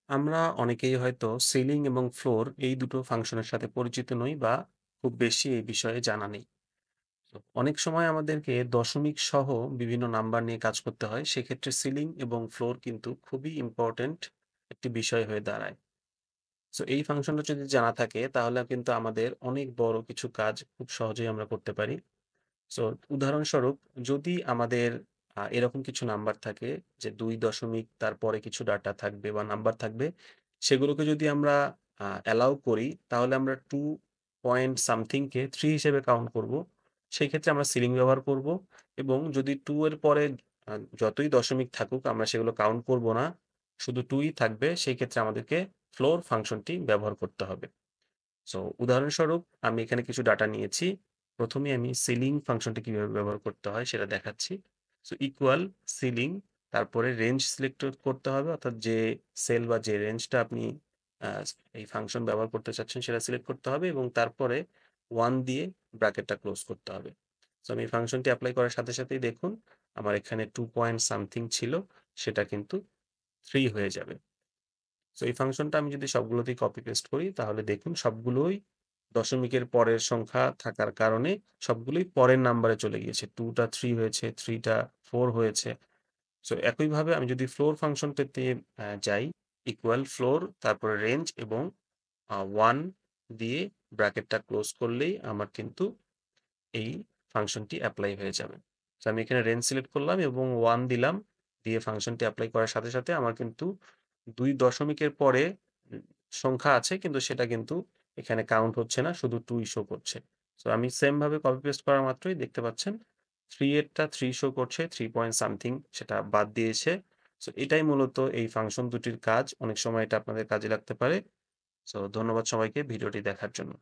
আমরা অনেকেই হয়তো সিলিং এবং ফ্লোর এই দুটো ফাংশনের সাথে পরিচিত নই বা খুব বেশি এই বিষয়ে জানা নেই। তো অনেক সময় আমাদেরকে দশমিক সহ বিভিন্ন নাম্বার নিয়ে কাজ করতে হয়। সেক্ষেত্রে সিলিং এবং ফ্লোর কিন্তু খুবই ইম্পর্ট্যান্ট একটি বিষয় হয়ে দাঁড়ায়। সো এই ফাংশনটা যদি জানা থাকে তাহলে কিন্তু আমাদের অনেক বড় কিছু কাজ খুব সহজেই আমরা করতে পারি। সো উদাহরণস্বরূপ যদি আমাদের এরকম কিছু নাম্বার থাকে যে ২ দশমিক তারপরে কিছু ডাটা থাকবে বা নাম্বার থাকবে, সেগুলোকে যদি আমরা অ্যালাও করি তাহলে আমরা 2 পয়েন্ট সামথিং কে 3 হিসেবে কাউন্ট করব। সেই ক্ষেত্রে আমরা সিলিং ব্যবহার করব এবং যদি 2 এর পরে আ যতই দশমিক থাকুক আমরা সেগুলো কাউন্ট করব না। শুধু 2 ই থাকবে। সেই ক্ষেত্রে আমাদেরকে ফ্লোর ফাংশনটি ব্যবহার করতে হবে। সো উদাহরণস্বরূপ আমি এখানে কিছু ডাটা নিয়েছি। ১ম এ আমি সিলিং ফাংশনটা কিভাবে ব্যবহার করতে হয় সেটা দেখাচ্ছি। সো ইকুয়াল সিলিং তারপরে রেঞ্জ সিলেক্ট করতে হবে অর্থাৎ যে সেল বা যে রেঞ্জটা আপনি আ এই ফাংশন ব্যবহার করতে চাচ্ছেন সেটা সিলেক্ট করতে হবে এবং তারপরে 1 দিয়ে ব্র্যাকেটটা ক্লোজ করতে হবে। সো আমি এই ফাংশনটি এপ্লাই করার সাথে সাথেই দেখুন আমার এখানে 2 পয়েন্ট সামথিং ছিল সেটা কিন্তু 3 হয়ে যাবে। সো এই ফাংশনটা আমি যদি সবগুলোতেই কপি পেস্ট করি তাহলে দেখুন সবগুলোই দশমিকের পরের সংখ্যা থাকার কারণে সবগুলোই পরের নাম্বারে চলে গিয়েছে। 2 টা 3 হয়েছে, 3 টা 4 হয়েছে। সো একইভাবে আমি যদি ফ্লোর ফাংশনটাতে যাই, ইকুয়াল ফ্লোর তারপরে রেঞ্জ এবং 1 দিয়ে ব্র্যাকেটটা ক্লোজ করলেই আমার কিন্তু এই ফাংশনটি এপ্লাই হয়ে যাবে। সো আমি এখানে রেঞ্জ সিলেক্ট করলাম এবং 1 দিলাম। দিয়ে ফাংশনটি এপ্লাই করার সাথে সাথে আমার কিন্তু ২ দশমিকের পরে উম সংখ্যা আছে কিন্তু সেটা কিন্তু এখানে কাউন্ট হচ্ছে না। শুধু 2 ই শো করছে। সো আমি সেম ভাবে কপি পেস্ট করা মাত্রই দেখতে পাচ্ছেন 3 এরটা 3 শো করছে, 3 পয়েন্ট সামথিং সেটা বাদ দিয়েছে। সো এটাই মূলত এই ফাংশন দুটির কাজ। অনেক সময় এটা আপনাদের কাজে লাগতে পারে। সো ধন্যবাদ সবাইকে ভিডিওটি দেখার জন্য।